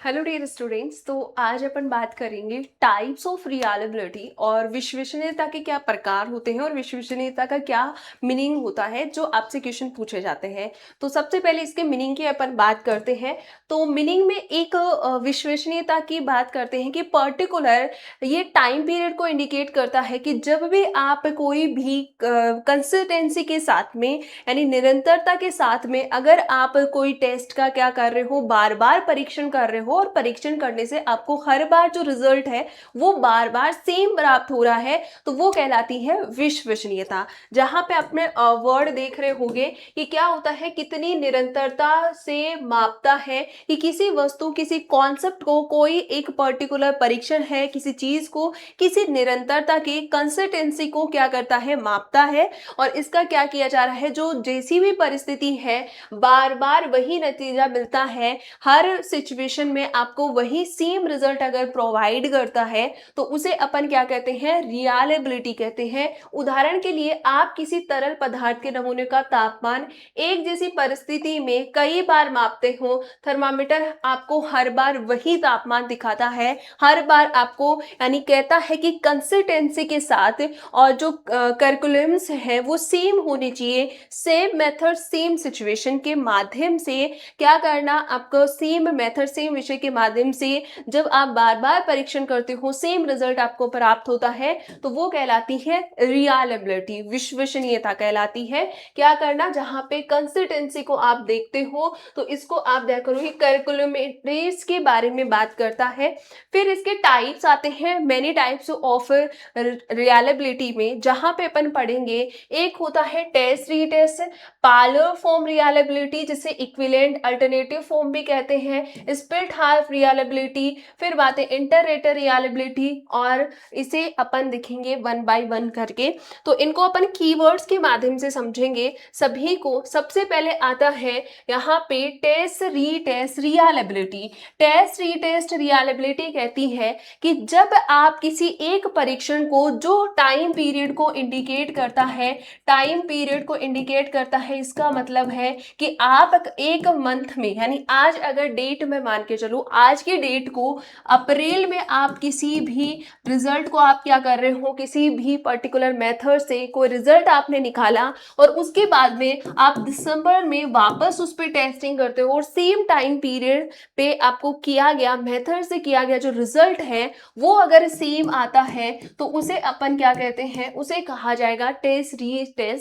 Hello dear students. तो आज अपन बात करेंगे टाइप्स ऑफ रिलायबिलिटी और विश्वसनीयता के क्या प्रकार होते हैं और विश्वसनीयता का क्या मीनिंग होता है जो आपसे क्वेश्चन पूछे जाते हैं। तो सबसे पहले इसके मीनिंग की अपन बात करते हैं। तो मीनिंग में एक विश्वसनीयता की बात करते हैं कि पर्टिकुलर ये टाइम पीरियड को इंडिकेट करता है कि जब भी आप कोई भी कंसिस्टेंसी के साथ में यानी निरंतरता के साथ में अगर आप कोई टेस्ट का क्या कर रहे हो, बार बार परीक्षण कर रहे हो और परीक्षण करने से आपको हर बार जो रिजल्ट है वो बार बार सेम प्राप्त हो रहा है, तो वो कहलाती है विश्वसनीयता। जहां पे आपने वर्ड देख रहे होंगे कि क्या होता है, कितनी निरंतरता से मापता है कि किसी वस्तु किसी कॉन्सेप्ट को, कोई एक पर्टिकुलर परीक्षण है किसी चीज को, किसी निरंतरता की कंसिस्टेंसी को क्या करता है, मापता है। और इसका क्या किया जा रहा है, जो जैसी भी परिस्थिति है बार बार वही नतीजा मिलता है, हर सिचुएशन में आपको वही सेम रिजल्ट अगर प्रोवाइड करता है तो उसे अपन क्या कहते हैं, रिलायबिलिटी कहते हैं। उदाहरण के लिए आप किसी तरल पदार्थ के नमूने का तापमान एक जैसी परिस्थिति में कई बार मापते हो, थर्मामीटर आपको हर बार वही तापमान दिखाता है, हर बार आपको यानी कहता है कि कंसिस्टेंसी के साथ और जो करिकुलम्स है वो सेम होने चाहिए, सेम मेथड सेम सिचुएशन के माध्यम से क्या करना, आपको सेम मेथड सेम विषय के माध्यम से जब आप बार बार परीक्षण करते हो सेम रिजल्ट आपको प्राप्त होता है, तो वो कहलाती है रिलायबिलिटी, विश्वसनीयता कहलाती है। क्या करना, जहां पे कंसिस्टेंसी को आप देखते हो तो इसको आप देखो करो करिकुलमेट्रीज के बारे में बात करता है। फिर इसके टाइप्स आते हैं, मेनी टाइप्स ऑफ रिलायबिलिटी में, जहां पे अपन पढ़ेंगे एक होता है test retest, parallel form reliability जिसे इक्विवेलेंट अल्टरनेटिव फॉर्म भी कहते हैं, स्प्लिट हाफ रिलायबिलिटी, फिर बात है इंटररेटर रिलायबिलिटी, और इसे अपन देखेंगे वन बाय वन करके। तो इनको अपन कीवर्ड्स के माध्यम से समझेंगे सभी को। सबसे पहले आता है यहाँ पे test retest reliability. Test retest reliability कहती है कि जब आप किसी एक परीक्षण को जो टाइम पीरियड को इंडिकेट करता है, टाइम पीरियड को इंडिकेट करता है, इसका मतलब है कि आप एक मंथ में यानी आज अगर डेट में मान के चलो, आज की डेट को अप्रैल में आप किसी भी रिजल्ट को आप क्या कर रहे हो, किसी भी पर्टिकुलर मेथड से कोई रिजल्ट आपने निकाला और उसके बाद में आप दिसंबर में वापस उस पर टेस्टिंग करते हो और सेम टाइम पीरियड पे आपको किया गया मेथड से किया गया जो रिजल्ट है वो अगर सेम आता है तो उसे अपन क्या कहते हैं, उसे कहा जाएगा टेस्ट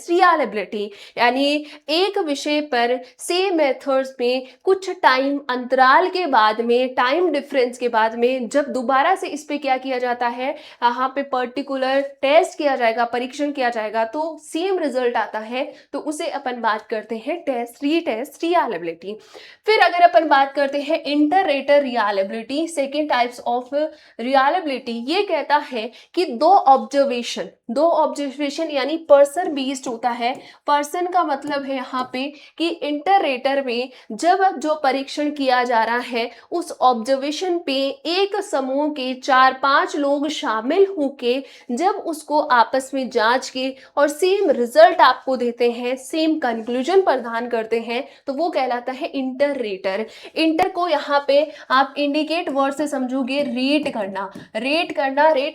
रिलायबिलिटी। यानी एक विषय पर सेम मेथड्स में कुछ टाइम अंतराल के बाद में, टाइम डिफरेंस के बाद में जब दोबारा से इस पे क्या किया जाता है, यहाँ पे पर्टिकुलर टेस्ट किया जाएगा, परीक्षण किया जाएगा तो सेम रिजल्ट आता है, तो उसे अपन बात करते हैं टेस्ट रिलायबिलिटी। फिर अगर अपन बात करते हैं interrater reliability, second types of reliability, ये कहता है कि दो ऑब्जर्वेशन यानी पर्सन बेस्ड होता है। पर्सन का मतलब है यहाँ पे कि इंटररेटर में जब जो परीक्षण किया जा रहा है उस ऑब्जर्वेशन पे एक समूह के 4-5 लोग शामिल होके जब उसको आपस में जांच के और सेम रिजल्ट आपको देते हैं, सेम कंक्लूजन प्रदान करते हैं, तो वो कहलाता है इंटररेटर। इंटर को यहाँ पे आप इंडिकेट वर्ड से समझोगे रेट करना। रेट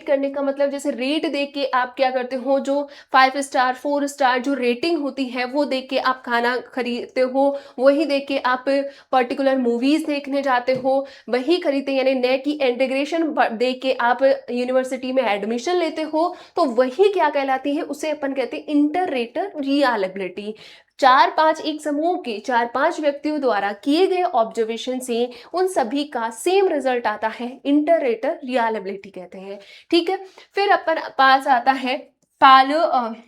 करने का मतलब जैसे रेट देख के आप क्या करते हो, जो 5 स्टार 4 स्टार जो रेटिंग होती है वो देख के आप खाना खरीदते हो, वही देख के आप पर्टिकुलर मूवीज देखने जाते हो, वही खरीदते यानी नए की इंटीग्रेशन देख के आप यूनिवर्सिटी में एडमिशन लेते हो, तो वही क्या कहलाती है, उसे अपन कहते हैं इंटररेटर रिलायबिलिटी। 4-5 एक समूह के 4-5 व्यक्तियों द्वारा किए गए ऑब्जर्वेशन से उन सभी का सेम रिजल्ट आता है, इंटररेटर रिलायबिलिटी कहते हैं। ठीक है, फिर अपन पास आता है parlour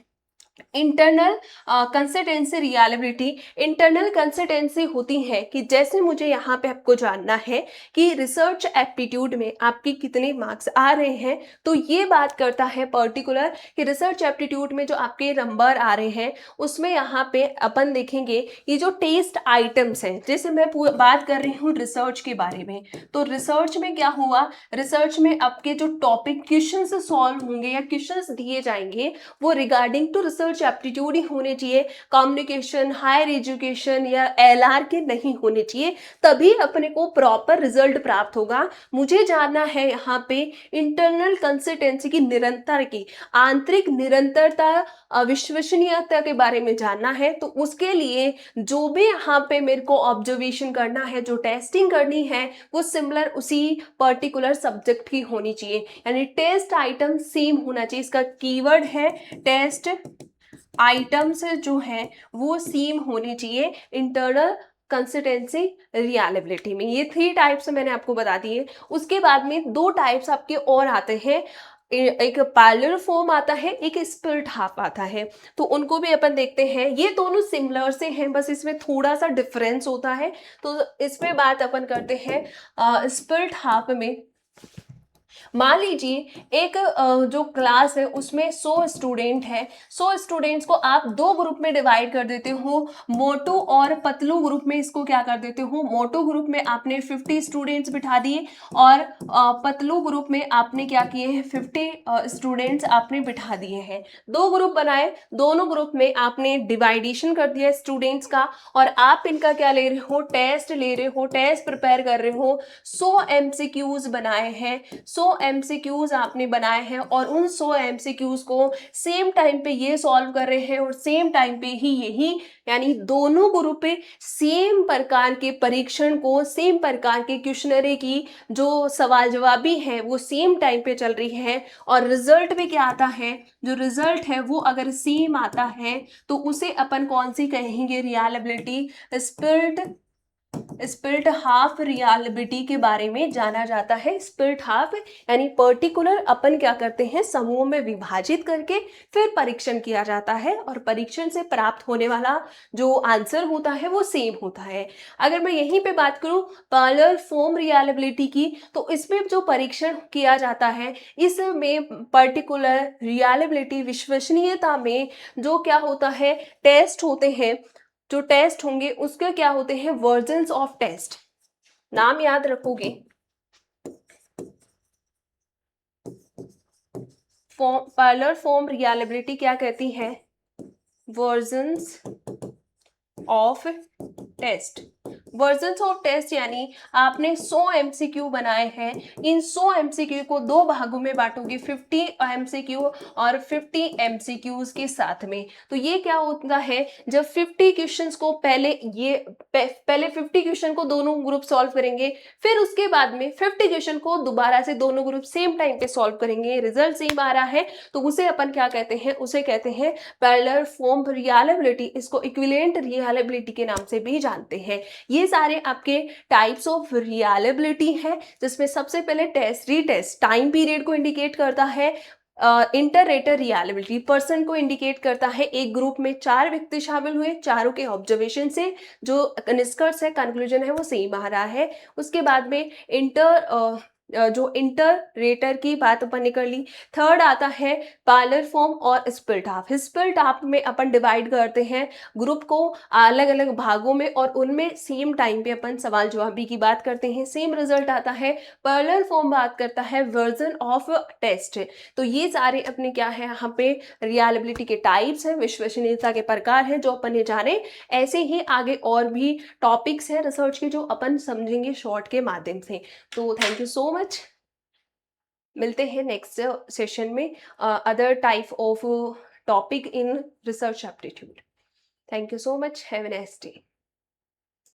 internal consistency reliability. Internal consistency होती है कि जैसे मुझे यहाँ पे आपको जानना है कि रिसर्च एप्टीट्यूड में आपके कितने मार्क्स आ रहे हैं, तो ये बात करता है पर्टिकुलर कि रिसर्च एप्टीट्यूड में जो आपके नंबर आ रहे हैं उसमें यहाँ पे अपन देखेंगे ये जो टेस्ट आइटम्स हैं। जैसे मैं बात कर रही हूँ रिसर्च के बारे में, तो रिसर्च में क्या हुआ, रिसर्च में आपके जो टॉपिक क्वेश्चन सॉल्व होंगे या क्वेश्चन दिए जाएंगे वो regarding to research research aptitude ही होने चाहिए, कम्युनिकेशन, हायर एजुकेशन या एलआर के नहीं होने चाहिए, तभी अपने को प्रॉपर रिजल्ट प्राप्त होगा। मुझे जानना है यहाँ पे इंटरनल कंसिस्टेंसी की, निरंतर की, आंतरिक निरंतरता, विश्वसनीयता के बारे में जानना है। तो उसके लिए जो भी यहाँ पे मेरे को ऑब्जर्वेशन करना है, जो टेस्टिंग करनी है, वो सिमिलर उसी पर्टिकुलर सब्जेक्ट की होनी चाहिए, यानी टेस्ट आइटम सेम होना चाहिए। इसका कीवर्ड है टेस्ट आइटम्स जो है वो सेम होने चाहिए इंटरनल कंसिस्टेंसी रिलायबिलिटी में। ये 3 टाइप्स मैंने आपको बता दिए। उसके बाद में 2 टाइप्स आपके और आते हैं, एक पैरेलल फॉर्म आता है, एक स्प्लिट हाफ आता है। तो उनको भी अपन देखते हैं। ये दोनों सिमिलर से हैं, बस इसमें थोड़ा सा डिफरेंस होता है। तो इसमें बात अपन करते हैं स्प्लिट हाफ में। मान लीजिए एक जो क्लास है उसमें 100 स्टूडेंट है, 100 स्टूडेंट्स को आप 2 ग्रुप में डिवाइड कर देते हो, मोटू और पतलू ग्रुप में। इसको क्या कर देते हो, मोटू ग्रुप में आपने 50 स्टूडेंट्स बिठा दिए और पतलू ग्रुप में आपने क्या किए हैं, 50 स्टूडेंट्स आपने बिठा दिए हैं। 2 ग्रुप बनाए, दोनों ग्रुप में आपने डिवाइडेशन कर दिया स्टूडेंट्स का, और आप इनका क्या ले रहे हो, टेस्ट ले रहे हो, टेस्ट प्रिपेयर कर रहे हो। 100 एमसीक्यूज बनाए हैं, 100 एमसीक्यूज आपने बनाए हैं, और उन 100 एमसीक्यूज को सेम टाइम पे ये सॉल्व कर रहे हैं, और सेम टाइम पे ही यही, यानी दोनों ग्रुप पे सेम प्रकार के परीक्षण को, सेम प्रकार के क्वेश्चनरी की जो सवाल जवाबी है वो सेम टाइम पे चल रही है। और रिजल्ट में क्या आता है, जो रिजल्ट है वो अगर सेम आता है तो उसे अपन कौन सी कहेंगे, रिलायबिलिटी। स्प्लिट हाफ रिलायबिलिटी के बारे में जाना जाता है। स्प्लिट हाफ यानी पर्टिकुलर अपन क्या करते हैं, समूह में विभाजित करके फिर परीक्षण किया जाता है, और परीक्षण से प्राप्त होने वाला जो आंसर होता है वो सेम होता है। अगर मैं यहीं पे बात करूं पैरेलल फॉर्म रिलायबिलिटी की, तो इसमें जो परीक्षण किया जाता है, इसमें पर्टिकुलर रिलायबिलिटी, विश्वसनीयता में जो क्या होता है, टेस्ट होते हैं, जो टेस्ट होंगे उसके क्या होते हैं, वर्जन्स ऑफ टेस्ट। नाम याद रखोगे, पैरेलल फॉर्म रिलायबिलिटी क्या कहती है, versions of test. Versions of test यानी आपने 100 एमसीक्यू बनाए हैं, इन 100 एमसीक्यू को 2 भागों में बांटोगे, 50 एमसीक्यू और 50 एमसीक्यूज के साथ में। तो ये क्या होता है, जब 50 क्वेश्चंस को पहले 50 क्वेश्चन को दोनों ग्रुप सॉल्व करेंगे, फिर उसके बाद में 50 क्वेश्चन को दोबारा से दोनों ग्रुप सेम टाइम पे सॉल्व करेंगे, रिजल्ट सेम आ रहा है, तो उसे अपन क्या कहते हैं, उसे कहते हैं पैरेलल फॉर्म रिलायबिलिटी। इसको इक्विवेलेंट रिलायबिलिटी के नाम से भी जानते हैं। ये सारे आपके टाइप्स ऑफ रिलायबिलिटी है, जिसमें सबसे पहले टेस्ट, रीटेस्ट टाइम पीरियड को इंडिकेट करता है। इंटररेटर रिलायबिलिटी पर्सन को इंडिकेट करता है, एक ग्रुप में 4 व्यक्ति शामिल हुए, चारों के ऑब्जर्वेशन से जो निष्कर्ष है, कंक्लूजन है, वो सेम आ रहा है। उसके बाद में जो इंटररेटर की बात अपन ने कर ली। थर्ड आता है पैरेलल फॉर्म और स्प्लिट हाफ। स्प्लिट हाफ में अपन डिवाइड करते हैं ग्रुप को अलग अलग भागों में, और उनमें सेम टाइम पे अपन सवाल जवाबी की बात करते हैं, सेम रिजल्ट आता है। पैरेलल फॉर्म बात करता है वर्जन ऑफ टेस्ट। तो ये सारे अपने क्या है, यहाँ पे रिलायबिलिटी के टाइप्स हैं, विश्वसनीयता के प्रकार हैं जो अपन ने जाने। ऐसे ही आगे और भी टॉपिक्स हैं रिसर्च के जो अपन समझेंगे शॉर्ट के माध्यम से। तो थैंक यू सो मच। मिलते हैं नेक्स्ट सेशन में other type of topic in research aptitude. Thank you so much, have a nice day.